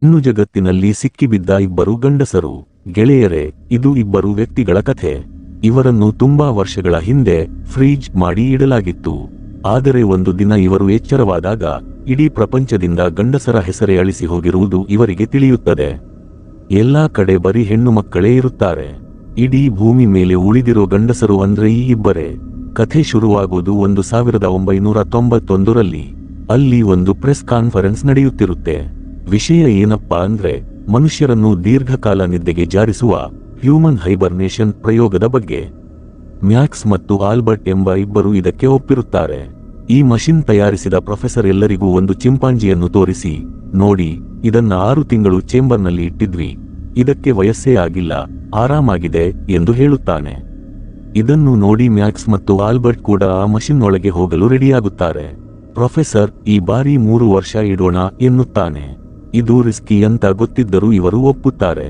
ಇನ್ನು ಜಗತ್ತಿನಲ್ಲಿ ಸಿಕ್ಕಿಬಿದ್ದ ಇಬ್ಬರು ಗಂಡಸರು. ಗೆಳೆಯರೇ, ಇದು ಇಬ್ಬರು ವ್ಯಕ್ತಿಗಳ ಕಥೆ. ಇವರನ್ನು ತುಂಬಾ ವರ್ಷಗಳ ಹಿಂದೆ ಫ್ರೀಜ್ ಮಾಡಿ ಇಡಲಾಗಿತ್ತು. ಆದರೆ ಒಂದು ದಿನ ಇವರು ಎಚ್ಚರವಾದಾಗ ಇಡೀ ಪ್ರಪಂಚದಿಂದ ಗಂಡಸರ ಹೆಸರೇ ಅಳಿಸಿ ಹೋಗಿರುವುದು ಇವರಿಗೆ ತಿಳಿಯುತ್ತದೆ. ಎಲ್ಲಾ ಕಡೆ ಬರೀ ಹೆಣ್ಣು ಮಕ್ಕಳೇ ಇರುತ್ತಾರೆ. ಇಡೀ ಭೂಮಿ ಮೇಲೆ ಉಳಿದಿರೋ ಗಂಡಸರು ಅಂದ್ರೆ ಈ ಇಬ್ಬರೇ. ಕಥೆ ಶುರುವಾಗುವುದು 1991ರಲ್ಲಿ. ಅಲ್ಲಿ ಒಂದು ಪ್ರೆಸ್ ಕಾನ್ಫರೆನ್ಸ್ ನಡೆಯುತ್ತಿರುತ್ತೆ. ವಿಷಯ ಏನಪ್ಪಾ ಅಂದ್ರೆ ಮನುಷ್ಯರನ್ನು ದೀರ್ಘಕಾಲ ನಿದ್ದೆಗೆ ಜಾರಿಸುವ ಹ್ಯೂಮನ್ ಹೈಬರ್ನೇಷನ್ ಪ್ರಯೋಗದ ಬಗ್ಗೆ. ಮ್ಯಾಕ್ಸ್ ಮತ್ತು ಆಲ್ಬರ್ಟ್ ಎಂಬ ಇಬ್ಬರು ಇದಕ್ಕೆ ಒಪ್ಪಿರುತ್ತಾರೆ. ಈ ಮಷಿನ್ ತಯಾರಿಸಿದ ಪ್ರೊಫೆಸರ್ ಎಲ್ಲರಿಗೂ ಒಂದು ಚಿಂಪಾಂಜಿಯನ್ನು ತೋರಿಸಿ, ನೋಡಿ, ಇದನ್ನ 6 ತಿಂಗಳು ಚೇಂಬರ್ನಲ್ಲಿ ಇಟ್ಟಿದ್ವಿ, ಇದಕ್ಕೆ ವಯಸ್ಸೇ ಆಗಿಲ್ಲ, ಆರಾಮಾಗಿದೆ ಎಂದು ಹೇಳುತ್ತಾನೆ. ಇದನ್ನು ನೋಡಿ ಮ್ಯಾಕ್ಸ್ ಮತ್ತು ಆಲ್ಬರ್ಟ್ ಕೂಡ ಆ ಮಷಿನ್ ಒಳಗೆ ಹೋಗಲು ರೆಡಿಯಾಗುತ್ತಾರೆ. ಪ್ರೊಫೆಸರ್ ಈ ಬಾರಿ 3 ವರ್ಷ ಇಡೋಣ ಎನ್ನುತ್ತಾನೆ. ಇದು ರಿಸ್ಕಿ ಅಂತ ಗೊತ್ತಿದ್ದರೂ ಇವರು ಒಪ್ಪುತ್ತಾರೆ.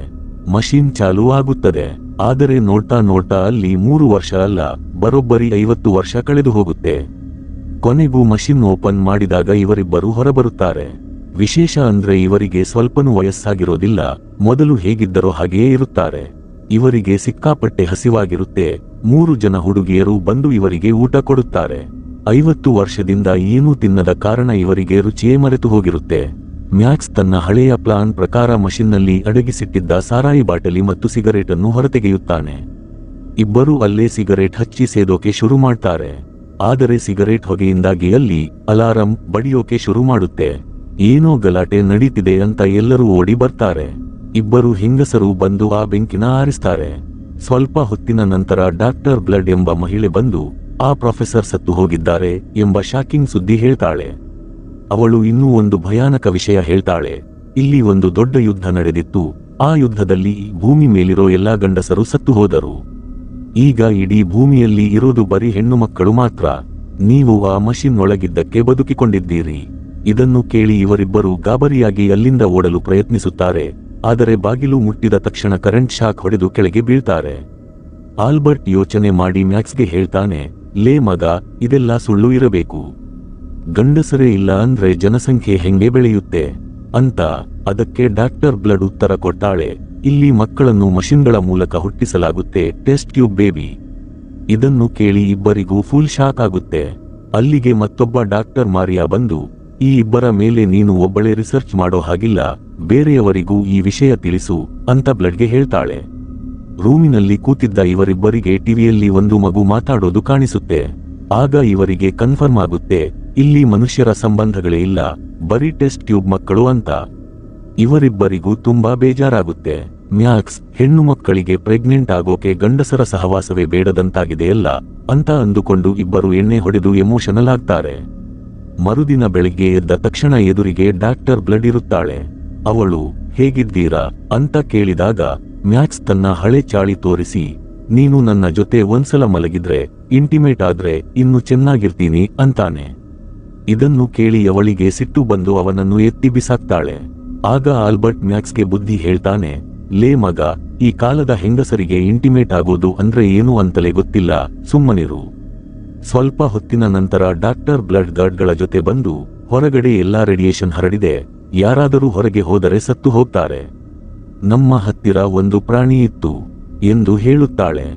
ಮಷಿನ್ ಚಾಲೂ ಆಗುತ್ತದೆ. ಆದರೆ ನೋಡ್ತಾ ನೋಡ್ತಾ ಅಲ್ಲಿ 3 ವರ್ಷ ಅಲ್ಲ, ಬರೋಬ್ಬರಿ 50 ವರ್ಷ ಕಳೆದು ಹೋಗುತ್ತೆ. ಕೊನೆಗೂ ಮಷಿನ್ ಓಪನ್ ಮಾಡಿದಾಗ ಇವರಿಬ್ಬರು ಹೊರಬರುತ್ತಾರೆ. ವಿಶೇಷ ಅಂದ್ರೆ ಇವರಿಗೆ ಸ್ವಲ್ಪನೂ ವಯಸ್ಸಾಗಿರೋದಿಲ್ಲ, ಮೊದಲು ಹೇಗಿದ್ದರೋ ಹಾಗೆಯೇ ಇರುತ್ತಾರೆ. ಇವರಿಗೆ ಸಿಕ್ಕಾಪಟ್ಟೆ ಹಸಿವಾಗಿರುತ್ತೆ. 3 ಜನ ಹುಡುಗಿಯರು ಬಂದು ಇವರಿಗೆ ಊಟ ಕೊಡುತ್ತಾರೆ. 50 ವರ್ಷದಿಂದ ಏನೂ ತಿನ್ನದ ಕಾರಣ ಇವರಿಗೆ ರುಚಿಯೇ ಮರೆತು ಹೋಗಿರುತ್ತೆ. ಮ್ಯಾಕ್ಸ್ ತನ್ನ ಹಳೆಯ ಪ್ಲಾನ್ ಪ್ರಕಾರ ಮಷಿನ್ನಲ್ಲಿ ಅಡಗಿಸಿಟ್ಟಿದ್ದ ಸಾರಾಯಿ ಬಾಟಲಿ ಮತ್ತು ಸಿಗರೇಟ್ ಅನ್ನು ಹೊರತೆಗೆಯುತ್ತಾನೆ. ಇಬ್ಬರೂ ಅಲ್ಲೇ ಸಿಗರೇಟ್ ಹಚ್ಚಿ ಸೇದೋಕೆ ಶುರು ಮಾಡ್ತಾರೆ. ಆದರೆ ಸಿಗರೇಟ್ ಹೊಗೆಯಿಂದಾಗಿ ಅಲ್ಲಿ ಅಲಾರಂ ಬಡಿಯೋಕೆ ಶುರು ಮಾಡುತ್ತೆ. ಏನೋ ಗಲಾಟೆ ನಡೀತಿದೆ ಅಂತ ಎಲ್ಲರೂ ಓಡಿ ಬರ್ತಾರೆ. ಇಬ್ಬರು ಹೆಂಗಸರು ಬಂದು ಆ ಬೆಂಕಿನ ಆರಿಸ್ತಾರೆ. ಸ್ವಲ್ಪ ಹೊತ್ತಿನ ನಂತರ ಡಾಕ್ಟರ್ ಬ್ಲಡ್ ಎಂಬ ಮಹಿಳೆ ಬಂದು ಆ ಪ್ರೊಫೆಸರ್ ಸತ್ತು ಹೋಗಿದ್ದಾರೆ ಎಂಬ ಶಾಕಿಂಗ್ ಸುದ್ದಿ ಹೇಳ್ತಾಳೆ. ಅವಳು ಇನ್ನೂ ಒಂದು ಭಯಾನಕ ವಿಷಯ ಹೇಳ್ತಾಳೆ. ಇಲ್ಲಿ ಒಂದು ದೊಡ್ಡ ಯುದ್ಧ ನಡೆದಿತ್ತು. ಆ ಯುದ್ಧದಲ್ಲಿ ಭೂಮಿ ಮೇಲಿರೋ ಎಲ್ಲಾ ಗಂಡಸರು ಸತ್ತು ಹೋದರು. ಈಗ ಇಡೀ ಭೂಮಿಯಲ್ಲಿ ಇರೋದು ಬರೀ ಹೆಣ್ಣು ಮಕ್ಕಳು ಮಾತ್ರ. ನೀವು ಆ ಮಷಿನ್ ಒಳಗಿದ್ದಕ್ಕೆ ಬದುಕಿಕೊಂಡಿದ್ದೀರಿ. ಇದನ್ನು ಕೇಳಿ ಇವರಿಬ್ಬರು ಗಾಬರಿಯಾಗಿ ಅಲ್ಲಿಂದ ಓಡಲು ಪ್ರಯತ್ನಿಸುತ್ತಾರೆ. ಆದರೆ ಬಾಗಿಲು ಮುಟ್ಟಿದ ತಕ್ಷಣ ಕರೆಂಟ್ ಶಾಕ್ ಹೊಡೆದು ಕೆಳಗೆ ಬೀಳ್ತಾರೆ. ಆಲ್ಬರ್ಟ್ ಯೋಚನೆ ಮಾಡಿ ಮ್ಯಾಕ್ಸ್ಗೆ ಹೇಳ್ತಾನೆ, ಲೇ ಮಗ, ಇದೆಲ್ಲ ಸುಳ್ಳು ಇರಬೇಕು. ಗಂಡಸರೇ ಇಲ್ಲ ಅಂದ್ರೆ ಜನಸಂಖ್ಯೆ ಹೆಂಗೆ ಬೆಳೆಯುತ್ತೆ ಅಂತ. ಅದಕ್ಕೆ ಡಾಕ್ಟರ್ ಬ್ಲಡ್ ಉತ್ತರ ಕೊಟ್ಟಾಳೆ, ಇಲ್ಲಿ ಮಕ್ಕಳನ್ನು ಮಷಿನ್ಗಳ ಮೂಲಕ ಹುಟ್ಟಿಸಲಾಗುತ್ತೆ, ಟೆಸ್ಟ್ ಟ್ಯೂಬ್ ಬೇಬಿ. ಇದನ್ನು ಕೇಳಿ ಇಬ್ಬರಿಗೂ ಫುಲ್ ಶಾಕ್ ಆಗುತ್ತೆ. ಅಲ್ಲಿಗೆ ಮತ್ತೊಬ್ಬ ಡಾಕ್ಟರ್ ಮಾರಿಯಾ ಬಂದು, ಈ ಇಬ್ಬರ ಮೇಲೆ ನೀನು ಒಬ್ಬಳೇ ರಿಸರ್ಚ್ ಮಾಡೋ ಹಾಗಿಲ್ಲ, ಬೇರೆಯವರಿಗೂ ಈ ವಿಷಯ ತಿಳಿಸು ಅಂತ ಬ್ಲಡ್ಗೆ ಹೇಳ್ತಾಳೆ. ರೂಮಿನಲ್ಲಿ ಕೂತಿದ್ದ ಇವರಿಬ್ಬರಿಗೆ ಟಿವಿಯಲ್ಲಿ ಒಂದು ಮಗು ಮಾತಾಡೋದು ಕಾಣಿಸುತ್ತೆ. ಆಗ ಇವರಿಗೆ ಕನ್ಫರ್ಮ್ ಆಗುತ್ತೆ, ಇಲ್ಲಿ ಮನುಷ್ಯರ ಸಂಬಂಧಗಳೇ ಇಲ್ಲ, ಬರೀ ಟೆಸ್ಟ್ ಟ್ಯೂಬ್ ಮಕ್ಕಳು ಅಂತ. ಇವರಿಬ್ಬರಿಗೂ ತುಂಬಾ ಬೇಜಾರಾಗುತ್ತೆ. ಮ್ಯಾಕ್ಸ್ ಹೆಣ್ಣು ಮಕ್ಕಳಿಗೆ ಪ್ರೆಗ್ನೆಂಟ್ ಆಗೋಕೆ ಗಂಡಸರ ಸಹವಾಸವೇ ಬೇಡದಂತಾಗಿದೆಯಲ್ಲ ಅಂತ ಅಂದುಕೊಂಡು ಇಬ್ಬರು ಎಣ್ಣೆ ಹೊಡೆದು ಎಮೋಷನಲ್ ಆಗ್ತಾರೆ. ಮರುದಿನ ಬೆಳಿಗ್ಗೆ ಎದ್ದ ತಕ್ಷಣ ಎದುರಿಗೆ ಡಾಕ್ಟರ್ ಬ್ಲಡ್ ಇರುತ್ತಾಳೆ. ಅವಳು ಹೇಗಿದ್ದೀರಾ ಅಂತ ಕೇಳಿದಾಗ ಮ್ಯಾಕ್ಸ್ ತನ್ನ ಹಳೆ ಚಾಳಿ ತೋರಿಸಿ, ನೀನು ನನ್ನ ಜೊತೆ ಒಂದ್ಸಲ ಮಲಗಿದ್ರೆ, ಇಂಟಿಮೇಟ್ ಆದ್ರೆ ಇನ್ನು ಚೆನ್ನಾಗಿರ್ತೀನಿ ಅಂತಾನೆ. ಇದನ್ನು ಕೇಳಿ ಅವಳಿಗೆ ಸಿಟ್ಟು ಬಂದು ಅವನನ್ನು ಎತ್ತಿ ಬಿಸಾಕ್ತಾಳೆ. ಆಗ ಆಲ್ಬರ್ಟ್ ಮ್ಯಾಕ್ಸ್ಗೆ ಬುದ್ಧಿ ಹೇಳ್ತಾನೆ, ಲೇ ಮಗ, ಈ ಕಾಲದ ಹೆಂಗಸರಿಗೆ ಇಂಟಿಮೇಟ್ ಆಗೋದು ಅಂದ್ರೆ ಏನು ಅಂತಲೇ ಗೊತ್ತಿಲ್ಲ, ಸುಮ್ಮನಿರು. ಸ್ವಲ್ಪ ಹೊತ್ತಿನ ನಂತರ ಡಾಕ್ಟರ್ ಬ್ಲಡ್ ಗಾರ್ಡ್ಗಳ ಜೊತೆ ಬಂದು, ಹೊರಗಡೆ ಎಲ್ಲಾ ರೇಡಿಯೇಷನ್ ಹರಡಿದೆ, ಯಾರಾದರೂ ಹೊರಗೆ ಹೋದರೆ ಸತ್ತು ಹೋಗ್ತಾರೆ. ನಮ್ಮ ಹತ್ತಿರ ಒಂದು ಪ್ರಾಣಿ ಇತ್ತು ಎಂದು ಹೇಳುತ್ತಾಳೆ.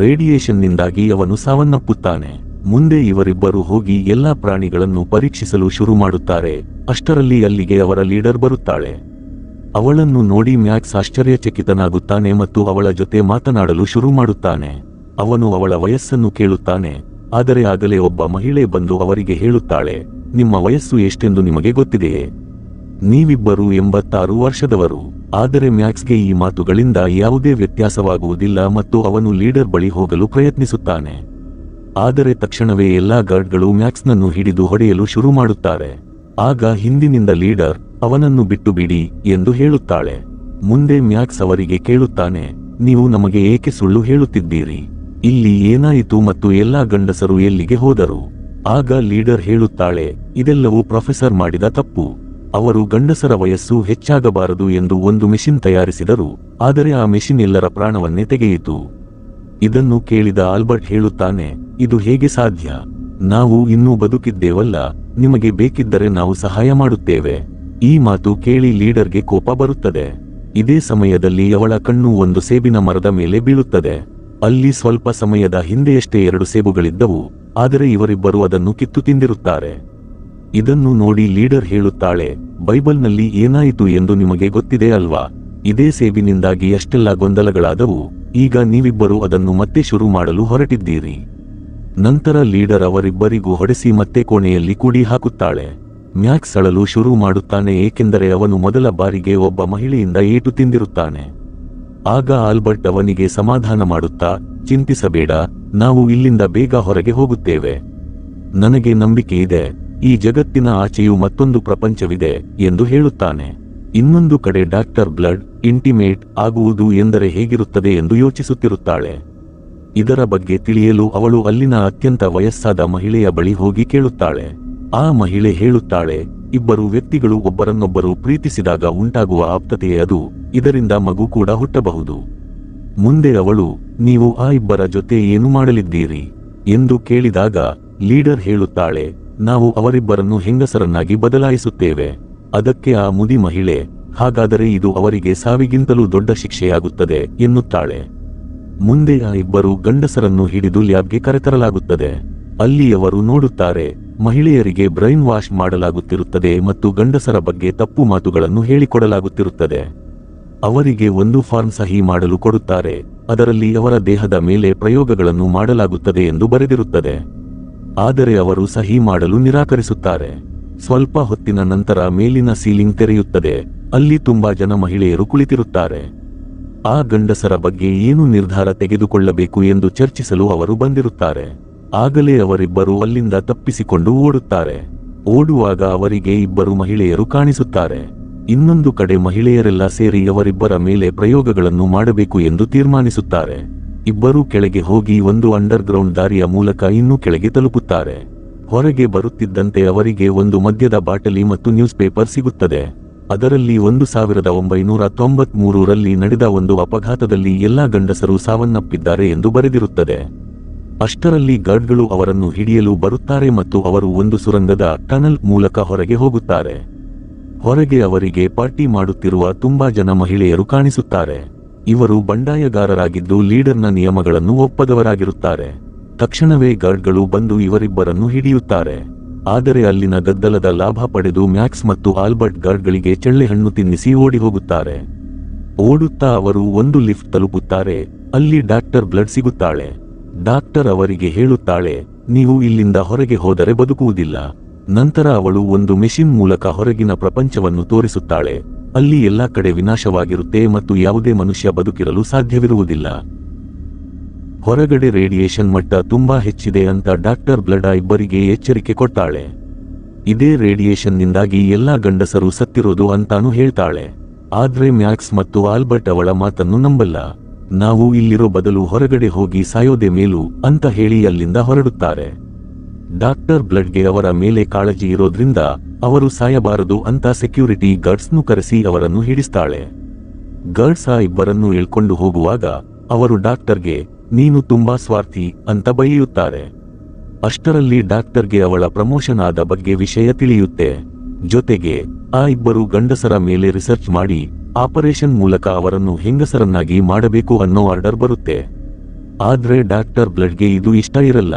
ರೇಡಿಯೇಷನ್ನಿಂದಾಗಿ ಅವನು ಸಾವನ್ನಪ್ಪುತ್ತಾನೆ. ಮುಂದೆ ಇವರಿಬ್ಬರು ಹೋಗಿ ಎಲ್ಲಾ ಪ್ರಾಣಿಗಳನ್ನು ಪರೀಕ್ಷಿಸಲು ಶುರು ಮಾಡುತ್ತಾರೆ. ಅಷ್ಟರಲ್ಲಿ ಅಲ್ಲಿಗೆ ಅವರ ಲೀಡರ್ ಬರುತ್ತಾಳೆ. ಅವಳನ್ನು ನೋಡಿ ಮ್ಯಾಕ್ಸ್ ಆಶ್ಚರ್ಯಚಕಿತನಾಗುತ್ತಾನೆ ಮತ್ತು ಅವಳ ಜೊತೆ ಮಾತನಾಡಲು ಶುರು ಮಾಡುತ್ತಾನೆ. ಅವನು ಅವಳ ವಯಸ್ಸನ್ನು ಕೇಳುತ್ತಾನೆ. ಆದರೆ ಆಗಲೇ ಒಬ್ಬ ಮಹಿಳೆ ಬಂದು ಅವರಿಗೆ ಹೇಳುತ್ತಾಳೆ, ನಿಮ್ಮ ವಯಸ್ಸು ಎಷ್ಟೆಂದು ನಿಮಗೆ ಗೊತ್ತಿದೆಯೇ? ನೀವಿಬ್ಬರು 86 ವರ್ಷದವರು. ಆದರೆ ಮ್ಯಾಕ್ಸ್ಗೆ ಈ ಮಾತುಗಳಿಂದ ಯಾವುದೇ ವ್ಯತ್ಯಾಸವಾಗುವುದಿಲ್ಲ ಮತ್ತು ಅವನು ಲೀಡರ್ ಬಳಿ ಹೋಗಲು ಪ್ರಯತ್ನಿಸುತ್ತಾನೆ. ಆದರೆ ತಕ್ಷಣವೇ ಎಲ್ಲಾ ಗಾರ್ಡ್ಗಳು ಮ್ಯಾಕ್ಸ್ನನ್ನು ಹಿಡಿದು ಹೊಡೆಯಲು ಶುರು ಮಾಡುತ್ತಾರೆ. ಆಗ ಹಿಂದಿನಿಂದ ಲೀಡರ್ ಅವನನ್ನು ಬಿಟ್ಟು ಬಿಡಿ ಎಂದು ಹೇಳುತ್ತಾಳೆ. ಮುಂದೆ ಮ್ಯಾಕ್ಸ್ ಅವರಿಗೆ ಕೇಳುತ್ತಾನೆ, ನೀವು ನಮಗೆ ಏಕೆ ಸುಳ್ಳು ಹೇಳುತ್ತಿದ್ದೀರಿ? ಇಲ್ಲಿ ಏನಾಯಿತು ಮತ್ತು ಎಲ್ಲಾ ಗಂಡಸರು ಎಲ್ಲಿಗೆ ಹೋದರು? ಆಗ ಲೀಡರ್ ಹೇಳುತ್ತಾಳೆ, ಇದೆಲ್ಲವೂ ಪ್ರೊಫೆಸರ್ ಮಾಡಿದ ತಪ್ಪು. ಅವರು ಗಂಡಸರ ವಯಸ್ಸು ಹೆಚ್ಚಾಗಬಾರದು ಎಂದು ಒಂದು ಮೆಷಿನ್ ತಯಾರಿಸಿದರು, ಆದರೆ ಆ ಮೆಷಿನ್ ಎಲ್ಲರ ಪ್ರಾಣವನ್ನೇ ತೆಗೆಯಿತು. ಇದನ್ನು ಕೇಳಿದ ಆಲ್ಬರ್ಟ್ ಹೇಳುತ್ತಾನೆ, ಇದು ಹೇಗೆ ಸಾಧ್ಯ? ನಾವು ಇನ್ನೂ ಬದುಕಿದ್ದೇವಲ್ಲ, ನಿಮಗೆ ಬೇಕಿದ್ದರೆ ನಾವು ಸಹಾಯ ಮಾಡುತ್ತೇವೆ. ಈ ಮಾತು ಕೇಳಿ ಲೀಡರ್ಗೆ ಕೋಪ ಬರುತ್ತದೆ. ಇದೇ ಸಮಯದಲ್ಲಿ ಅವಳ ಕಣ್ಣು ಒಂದು ಸೇಬಿನ ಮರದ ಮೇಲೆ ಬೀಳುತ್ತದೆ. ಅಲ್ಲಿ ಸ್ವಲ್ಪ ಸಮಯದ ಹಿಂದೆಯಷ್ಟೇ 2 ಸೇಬುಗಳಿದ್ದವು, ಆದರೆ ಇವರಿಬ್ಬರು ಅದನ್ನು ಕಿತ್ತು ತಿಂದಿರುತ್ತಾರೆ. ಇದನ್ನು ನೋಡಿ ಲೀಡರ್ ಹೇಳುತ್ತಾಳೆ, ಬೈಬಲ್ನಲ್ಲಿ ಏನಾಯಿತು ಎಂದು ನಿಮಗೆ ಗೊತ್ತಿದೆ ಅಲ್ವಾ? ಇದೇ ಸೇಬಿನಿಂದಾಗಿ ಅಷ್ಟೆಲ್ಲ ಗೊಂದಲಗಳಾದವು. ಈಗ ನೀವಿಬ್ಬರು ಅದನ್ನು ಮತ್ತೆ ಶುರು ಮಾಡಲು ಹೊರಟಿದ್ದೀರಿ. ನಂತರ ಲೀಡರ್ ಅವರಿಬ್ಬರಿಗೂ ಹೊಡೆಸಿ ಮತ್ತೆ ಕೋಣೆಯಲ್ಲಿ ಕೂಡಿ ಹಾಕುತ್ತಾಳೆ. ಮ್ಯಾಕ್ಸ್ ಅಳಲು ಶುರು ಮಾಡುತ್ತಾನೆ, ಏಕೆಂದರೆ ಅವನು ಮೊದಲ ಬಾರಿಗೆ ಒಬ್ಬ ಮಹಿಳೆಯಿಂದ ಏಟು ತಿಂದಿರುತ್ತಾನೆ. ಆಗ ಆಲ್ಬರ್ಟ್ ಅವನಿಗೆ ಸಮಾಧಾನ ಮಾಡುತ್ತಾ, ಚಿಂತಿಸಬೇಡ, ನಾವು ಇಲ್ಲಿಂದ ಬೇಗ ಹೊರಗೆ ಹೋಗುತ್ತೇವೆ. ನನಗೆ ನಂಬಿಕೆ ಇದೆ, ಈ ಜಗತ್ತಿನ ಆಚೆಯೂ ಮತ್ತೊಂದು ಪ್ರಪಂಚವಿದೆ ಎಂದು ಹೇಳುತ್ತಾನೆ. ಇನ್ನೊಂದು ಕಡೆ ಡಾಕ್ಟರ್ ಬ್ಲಡ್ ಇಂಟಿಮೇಟ್ ಆಗುವುದು ಎಂದರೆ ಹೇಗಿರುತ್ತದೆ ಎಂದು ಯೋಚಿಸುತ್ತಿರುತ್ತಾಳೆ. ಇದರ ಬಗ್ಗೆ ತಿಳಿಯಲು ಅವಳು ಅಲ್ಲಿನ ಅತ್ಯಂತ ವಯಸ್ಸಾದ ಮಹಿಳೆಯ ಬಳಿ ಹೋಗಿ ಕೇಳುತ್ತಾಳೆ. ಆ ಮಹಿಳೆ ಹೇಳುತ್ತಾಳೆ, ಇಬ್ಬರು ವ್ಯಕ್ತಿಗಳು ಒಬ್ಬರನ್ನೊಬ್ಬರು ಪ್ರೀತಿಸಿದಾಗ ಉಂಟಾಗುವ ಆಪ್ತತೆಯೇ ಅದು, ಇದರಿಂದ ಮಗು ಕೂಡ ಹುಟ್ಟಬಹುದು. ಮುಂದೆ ಅವಳು, ನೀವು ಆ ಇಬ್ಬರ ಜೊತೆ ಏನು ಮಾಡಲಿದ್ದೀರಿ ಎಂದು ಕೇಳಿದಾಗ ಲೀಡರ್ ಹೇಳುತ್ತಾಳೆ, ನಾವು ಅವರಿಬ್ಬರನ್ನು ಹೆಂಗಸರನ್ನಾಗಿ ಬದಲಾಯಿಸುತ್ತೇವೆ. ಅದಕ್ಕೆ ಆ ಮುದಿ ಮಹಿಳೆ, ಹಾಗಾದರೆ ಇದು ಅವರಿಗೆ ಸಾವಿಗಿಂತಲೂ ದೊಡ್ಡ ಶಿಕ್ಷೆಯಾಗುತ್ತದೆ ಎನ್ನುತ್ತಾಳೆ. ಮುಂದೆ ಆ ಇಬ್ಬರು ಗಂಡಸರನ್ನು ಹಿಡಿದು ಲ್ಯಾಬ್ಗೆ ಕರೆತರಲಾಗುತ್ತದೆ. ಅಲ್ಲಿ ಅವರು ನೋಡುತ್ತಾರೆ, ಮಹಿಳೆಯರಿಗೆ ಬ್ರೈನ್ ವಾಶ್ ಮಾಡಲಾಗುತ್ತಿರುತ್ತದೆ ಮತ್ತು ಗಂಡಸರ ಬಗ್ಗೆ ತಪ್ಪು ಮಾತುಗಳನ್ನು ಹೇಳಿಕೊಡಲಾಗುತ್ತಿರುತ್ತದೆ. ಅವರಿಗೆ ಒಂದು ಫಾರ್ಮ್ ಸಹಿ ಮಾಡಲು ಕೊಡುತ್ತಾರೆ, ಅದರಲ್ಲಿ ಅವರ ದೇಹದ ಮೇಲೆ ಪ್ರಯೋಗಗಳನ್ನು ಮಾಡಲಾಗುತ್ತದೆ ಎಂದು ಬರೆದಿರುತ್ತದೆ. ಆದರೆ ಅವರು ಸಹಿ ಮಾಡಲು ನಿರಾಕರಿಸುತ್ತಾರೆ. ಸ್ವಲ್ಪ ಹೊತ್ತಿನ ನಂತರ ಮೇಲಿನ ಸೀಲಿಂಗ್ ತೆರೆಯುತ್ತದೆ. ಅಲ್ಲಿ ತುಂಬಾ ಜನ ಮಹಿಳೆಯರು ಕುಳಿತಿರುತ್ತಾರೆ. ಆ ಗಂಡಸರ ಬಗ್ಗೆ ಏನು ನಿರ್ಧಾರ ತೆಗೆದುಕೊಳ್ಳಬೇಕು ಎಂದು ಚರ್ಚಿಸಲು ಅವರು ಬಂದಿರುತ್ತಾರೆ. ಆಗಲೇ ಅವರಿಬ್ಬರು ಅಲ್ಲಿಂದ ತಪ್ಪಿಸಿಕೊಂಡು ಓಡುತ್ತಾರೆ. ಓಡುವಾಗ ಅವರಿಗೆ ಇಬ್ಬರು ಮಹಿಳೆಯರು ಕಾಣಿಸುತ್ತಾರೆ. ಇನ್ನೊಂದು ಕಡೆ ಮಹಿಳೆಯರೆಲ್ಲ ಸೇರಿ ಅವರಿಬ್ಬರ ಮೇಲೆ ಪ್ರಯೋಗಗಳನ್ನು ಮಾಡಬೇಕು ಎಂದು ತೀರ್ಮಾನಿಸುತ್ತಾರೆ. ಇಬ್ಬರೂ ಕೆಳಗೆ ಹೋಗಿ ಒಂದು ಅಂಡರ್ಗ್ರೌಂಡ್ ದಾರಿಯ ಮೂಲಕ ಇನ್ನೂ ಕೆಳಗೆ ತಲುಪುತ್ತಾರೆ. ಹೊರಗೆ ಬರುತ್ತಿದ್ದಂತೆ ಅವರಿಗೆ ಒಂದು ಮದ್ಯದ ಬಾಟಲಿ ಮತ್ತು ನ್ಯೂಸ್ ಪೇಪರ್ ಸಿಗುತ್ತದೆ. ಅದರಲ್ಲಿ 1993ರಲ್ಲಿ ನಡೆದ ಒಂದು ಅಪಘಾತದಲ್ಲಿ ಎಲ್ಲಾ ಗಂಡಸರು ಸಾವನ್ನಪ್ಪಿದ್ದಾರೆ ಎಂದು ಬರೆದಿರುತ್ತದೆ. ಅಷ್ಟರಲ್ಲಿ ಗಾರ್ಡ್ಗಳು ಅವರನ್ನು ಹಿಡಿಯಲು ಬರುತ್ತಾರೆ ಮತ್ತು ಅವರು ಒಂದು ಸುರಂಗದ ಟನಲ್ ಮೂಲಕ ಹೊರಗೆ ಹೋಗುತ್ತಾರೆ. ಹೊರಗೆ ಅವರಿಗೆ ಪಾರ್ಟಿ ಮಾಡುತ್ತಿರುವ ತುಂಬಾ ಜನ ಮಹಿಳೆಯರು ಕಾಣಿಸುತ್ತಾರೆ. ಇವರು ಬಂಡಾಯಗಾರರಾಗಿದ್ದು ಲೀಡರ್ನ ನಿಯಮಗಳನ್ನು ಒಪ್ಪದವರಾಗಿರುತ್ತಾರೆ. ತಕ್ಷಣವೇ ಗಾರ್ಡ್ಗಳು ಬಂದು ಇವರಿಬ್ಬರನ್ನು ಹಿಡಿಯುತ್ತಾರೆ. ಆದರೆ ಅಲ್ಲಿನ ಗದ್ದಲದ ಲಾಭ ಪಡೆದು ಮ್ಯಾಕ್ಸ್ ಮತ್ತು ಆಲ್ಬರ್ಟ್ ಗಾರ್ಡ್ಗಳಿಗೆ ಚೆಳ್ಳೆಹಣ್ಣು ತಿನ್ನಿಸಿ ಓಡಿ ಹೋಗುತ್ತಾರೆ. ಓಡುತ್ತಾ ಅವರು ಒಂದು ಲಿಫ್ಟ್ ತಲುಪುತ್ತಾರೆ. ಅಲ್ಲಿ ಡಾಕ್ಟರ್ ಬ್ಲಡ್ ಸಿಗುತ್ತಾಳೆ. ಡಾಕ್ಟರ್ ಅವರಿಗೆ ಹೇಳುತ್ತಾಳೆ, ನೀವು ಇಲ್ಲಿಂದ ಹೊರಗೆ ಹೋದರೆ ಬದುಕುವುದಿಲ್ಲ. ನಂತರ ಅವಳು ಒಂದು ಮೆಷಿನ್ ಮೂಲಕ ಹೊರಗಿನ ಪ್ರಪಂಚವನ್ನು ತೋರಿಸುತ್ತಾಳೆ. ಅಲ್ಲಿ ಎಲ್ಲಾ ಕಡೆ ವಿನಾಶವಾಗಿರುತ್ತೆ ಮತ್ತು ಯಾವುದೇ ಮನುಷ್ಯ ಬದುಕಿರಲು ಸಾಧ್ಯವಿರುವುದಿಲ್ಲ. ಹೊರಗಡೆ ರೇಡಿಯೇಷನ್ ಮಟ್ಟ ತುಂಬಾ ಹೆಚ್ಚಿದೆ ಅಂತ ಡಾಕ್ಟರ್ ಬ್ಲಡ್ ಇಬ್ಬರಿಗೆ ಎಚ್ಚರಿಕೆ ಕೊಡ್ತಾಳೆ. ಇದೇ ರೇಡಿಯೇಷನ್ನಿಂದಾಗಿ ಎಲ್ಲಾ ಗಂಡಸರು ಸತ್ತಿರೋದು ಅಂತಾನು ಹೇಳ್ತಾಳೆ. ಆದ್ರೆ ಮ್ಯಾಕ್ಸ್ ಮತ್ತು ಆಲ್ಬರ್ಟ್ ಅವಳ ಮಾತನ್ನು ನಂಬಲ್ಲ. ನಾವು ಇಲ್ಲಿರೋ ಬದಲು ಹೊರಗಡೆ ಹೋಗಿ ಸಾಯೋದೆ ಮೇಲು ಅಂತ ಹೇಳಿ ಅಲ್ಲಿಂದ ಹೊರಡುತ್ತಾರೆ. ಡಾಕ್ಟರ್ ಬ್ಲಡ್ಗೆ ಅವರ ಮೇಲೆ ಕಾಳಜಿ ಇರೋದ್ರಿಂದ ಅವರು ಸಾಯಬಾರದು ಅಂತ ಸೆಕ್ಯೂರಿಟಿ ಗಾರ್ಡ್ಸ್ನು ಕರೆಸಿ ಅವರನ್ನು ಹಿಡಿಸ್ತಾಳೆ. ಗಾರ್ಡ್ಸ್ ಆ ಇಬ್ಬರನ್ನು ಎಳ್ಕೊಂಡು ಹೋಗುವಾಗ ಅವರು ಡಾಕ್ಟರ್ಗೆ, ನೀನು ತುಂಬಾ ಸ್ವಾರ್ಥಿ ಅಂತ ಬೈಯುತ್ತಾರೆ. ಅಷ್ಟರಲ್ಲಿ ಡಾಕ್ಟರ್ಗೆ ಅವಳ ಪ್ರಮೋಷನ್ ಆದ ಬಗ್ಗೆ ವಿಷಯ ತಿಳಿಯುತ್ತೆ. ಜೊತೆಗೆ ಆ ಇಬ್ಬರು ಗಂಡಸರ ಮೇಲೆ ರಿಸರ್ಚ್ ಮಾಡಿ ಆಪರೇಷನ್ ಮೂಲಕ ಅವರನ್ನು ಹೆಂಗಸರನ್ನಾಗಿ ಮಾಡಬೇಕು ಅನ್ನೋ ಆರ್ಡರ್ ಬರುತ್ತೆ. ಆದ್ರೆ ಡಾಕ್ಟರ್ ಬ್ಲಡ್ಗೆ ಇದು ಇಷ್ಟ ಇರಲ್ಲ.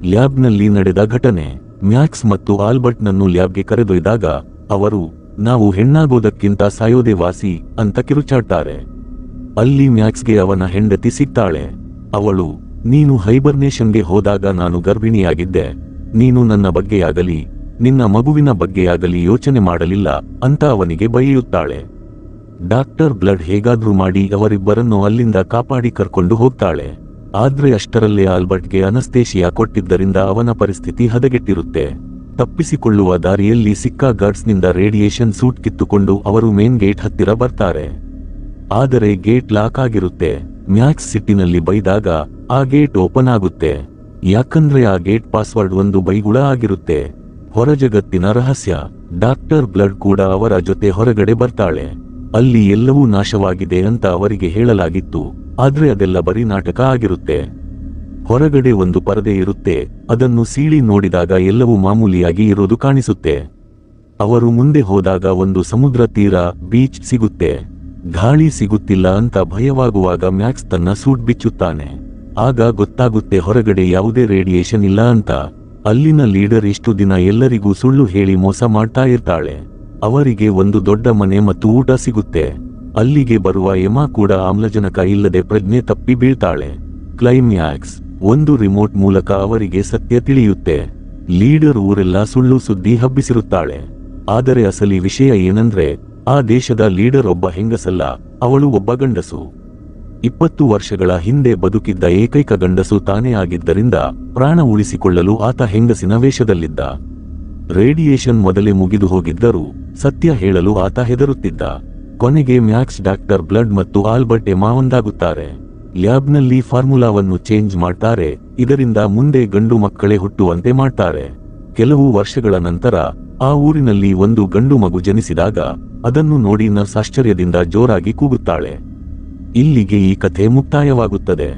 ಲ್ಯಾಬ್ನಲ್ಲಿ ನಡೆದ ಘಟನೆ. ಮ್ಯಾಕ್ಸ್ ಮತ್ತು ಆಲ್ಬರ್ಟ್ನನ್ನು ಲ್ಯಾಬ್ಗೆ ಕರೆದೊಯ್ದಾಗ ಅವರು, ನಾವು ಹೆಣ್ಣಾಗೋದಕ್ಕಿಂತ ಸಾಯೋದೇ ವಾಸಿ ಅಂತ ಕಿರುಚಾಡ್ತಾರೆ. ಅಲ್ಲಿ ಮ್ಯಾಕ್ಸ್ಗೆ ಅವನ ಹೆಂಡತಿ ಸಿಗ್ತಾಳೆ. ಅವಳು, ನೀನು ಹೈಬರ್ನೇಷನ್ಗೆ ಹೋದಾಗ ನಾನು ಗರ್ಭಿಣಿಯಾಗಿದ್ದೆ. ನೀನು ನನ್ನ ಬಗ್ಗೆಯಾಗಲಿ ನಿನ್ನ ಮಗುವಿನ ಬಗ್ಗೆಯಾಗಲಿ ಯೋಚನೆ ಮಾಡಲಿಲ್ಲ ಅಂತ ಅವನಿಗೆ ಬೈಯುತ್ತಾಳೆ. ಡಾಕ್ಟರ್ ಬ್ಲಡ್ ಹೇಗಾದ್ರೂ ಮಾಡಿ ಅವರಿಬ್ಬರನ್ನು ಅಲ್ಲಿಂದ ಕಾಪಾಡಿ ಕರ್ಕೊಂಡು ಹೋಗ್ತಾಳೆ. ಆದ್ರೆ ಅಷ್ಟರಲ್ಲೇ ಆಲ್ಬರ್ಟ್ಗೆ ಅನಸ್ತೇಶಿಯಾ ಕೊಟ್ಟಿದ್ದರಿಂದ ಅವನ ಪರಿಸ್ಥಿತಿ ಹದಗೆಟ್ಟಿರುತ್ತೆ. ತಪ್ಪಿಸಿಕೊಳ್ಳುವ ದಾರಿಯಲ್ಲಿ ಸಿಕ್ಕ ಗಾರ್ಡ್ಸ್ನಿಂದ ರೇಡಿಯೇಷನ್ ಸೂಟ್ ಕಿತ್ತುಕೊಂಡು ಅವರು ಮೇನ್ ಗೇಟ್ ಹತ್ತಿರ ಬರ್ತಾರೆ. ಆದರೆ ಗೇಟ್ ಲಾಕ್ ಆಗಿರುತ್ತೆ. ಮ್ಯಾಕ್ಸ್ ಸಿಟ್ಟಿನಲ್ಲಿ ಬೈದಾಗ ಆ ಗೇಟ್ ಓಪನ್ ಆಗುತ್ತೆ. ಯಾಕಂದ್ರೆ ಆ ಗೇಟ್ ಪಾಸ್ವರ್ಡ್ ಒಂದು ಬೈಗುಳ ಆಗಿರುತ್ತೆ. ಹೊರಜಗತ್ತಿನ ರಹಸ್ಯ. ಡಾಕ್ಟರ್ ಬ್ಲಡ್ ಕೂಡ ಅವರ ಜೊತೆ ಹೊರಗಡೆ ಬರ್ತಾಳೆ. ಅಲ್ಲಿ ಎಲ್ಲವೂ ನಾಶವಾಗಿದೆ ಅಂತ ಅವರಿಗೆ ಹೇಳಲಾಗಿತ್ತು, ಆದ್ರೆ ಅದೆಲ್ಲ ಬರೀ ನಾಟಕ ಆಗಿರುತ್ತೆ. ಹೊರಗಡೆ ಒಂದು ಪರದೆ ಇರುತ್ತೆ. ಅದನ್ನು ಸೀಳಿ ನೋಡಿದಾಗ ಎಲ್ಲವೂ ಮಾಮೂಲಿಯಾಗಿ ಇರೋದು ಕಾಣಿಸುತ್ತೆ. ಅವರು ಮುಂದೆ ಹೋದಾಗ ಒಂದು ಸಮುದ್ರ ತೀರ ಬೀಚ್ ಸಿಗುತ್ತೆ. ಗಾಳಿ ಸಿಗುತ್ತಿಲ್ಲ ಅಂತ ಭಯವಾಗುವಾಗ ಮ್ಯಾಕ್ಸ್ ತನ್ನ ಸೂಟ್ ಬಿಚ್ಚುತ್ತಾನೆ. ಆಗ ಗೊತ್ತಾಗುತ್ತೆ ಹೊರಗಡೆ ಯಾವುದೇ ರೇಡಿಯೇಷನ್ ಇಲ್ಲ ಅಂತ. ಅಲ್ಲಿನ ಲೀಡರ್ ಇಷ್ಟು ದಿನ ಎಲ್ಲರಿಗೂ ಸುಳ್ಳು ಹೇಳಿ ಮೋಸ ಮಾಡ್ತಾ ಇರ್ತಾಳೆ. ಅವರಿಗೆ ಒಂದು ದೊಡ್ಡ ಮನೆ ಮತ್ತು ಊಟ ಸಿಗುತ್ತೆ. ಅಲ್ಲಿಗೆ ಬರುವ ಎಮಾ ಕೂಡ ಆಮ್ಲಜನಕ ಇಲ್ಲದೆ ಪ್ರಜ್ಞೆ ತಪ್ಪಿ ಬೀಳ್ತಾಳೆ. ಕ್ಲೈಮ್ಯಾಕ್ಸ್, ಒಂದು ರಿಮೋಟ್ ಮೂಲಕ ಅವರಿಗೆ ಸತ್ಯ ತಿಳಿಯುತ್ತೆ. ಲೀಡರ್ ಊರೆಲ್ಲ ಸುಳ್ಳು ಸುದ್ದಿ ಹಬ್ಬಿಸಿರುತ್ತಾಳೆ. ಆದರೆ ಅಸಲಿ ವಿಷಯ ಏನಂದ್ರೆ, ಆ ದೇಶದ ಲೀಡರ್ ಒಬ್ಬ ಹೆಂಗಸಲ್ಲ, ಅವಳು ಒಬ್ಬ ಗಂಡಸು. 20 ವರ್ಷಗಳ ಹಿಂದೆ ಬದುಕಿದ್ದ ಏಕೈಕ ಗಂಡಸು ತಾನೇ ಆಗಿದ್ದರಿಂದ ಪ್ರಾಣ ಉಳಿಸಿಕೊಳ್ಳಲು ಆತ ಹೆಂಗಸಿನ ವೇಷದಲ್ಲಿದ್ದ. ರೇಡಿಯೇಷನ್ ಮೊದಲೇ ಮುಗಿದು ಹೋಗಿದ್ದರೂ ಸತ್ಯ ಹೇಳಲು ಆತ ಹೆದರುತ್ತಿದ್ದ. ಕೊನೆಗೆ ಮ್ಯಾಕ್ಸ್, ಡಾಕ್ಟರ್ ಬ್ಲಡ್ ಮತ್ತು ಆಲ್ಬರ್ಟ್ ಎಮಾ ಒಂದಾಗುತ್ತಾರೆ. ಲ್ಯಾಬ್ನಲ್ಲಿ ಫಾರ್ಮುಲಾವನ್ನು ಚೇಂಜ್ ಮಾಡ್ತಾರೆ. ಇದರಿಂದ ಮುಂದೆ ಗಂಡು ಮಕ್ಕಳೇ ಹುಟ್ಟುವಂತೆ ಮಾಡ್ತಾರೆ. ಕೆಲವು ವರ್ಷಗಳ ನಂತರ ಆ ಊರಿನಲ್ಲಿ ಒಂದು ಗಂಡು ಮಗು ಜನಿಸಿದಾಗ ಅದನ್ನು ನೋಡಿ ನರ್ಸ್ ಆಶ್ಚರ್ಯದಿಂದ ಜೋರಾಗಿ ಕೂಗುತ್ತಾಳೆ. ಇಲ್ಲಿಗೆ ಈ ಕಥೆ ಮುಕ್ತಾಯವಾಗುತ್ತದೆ.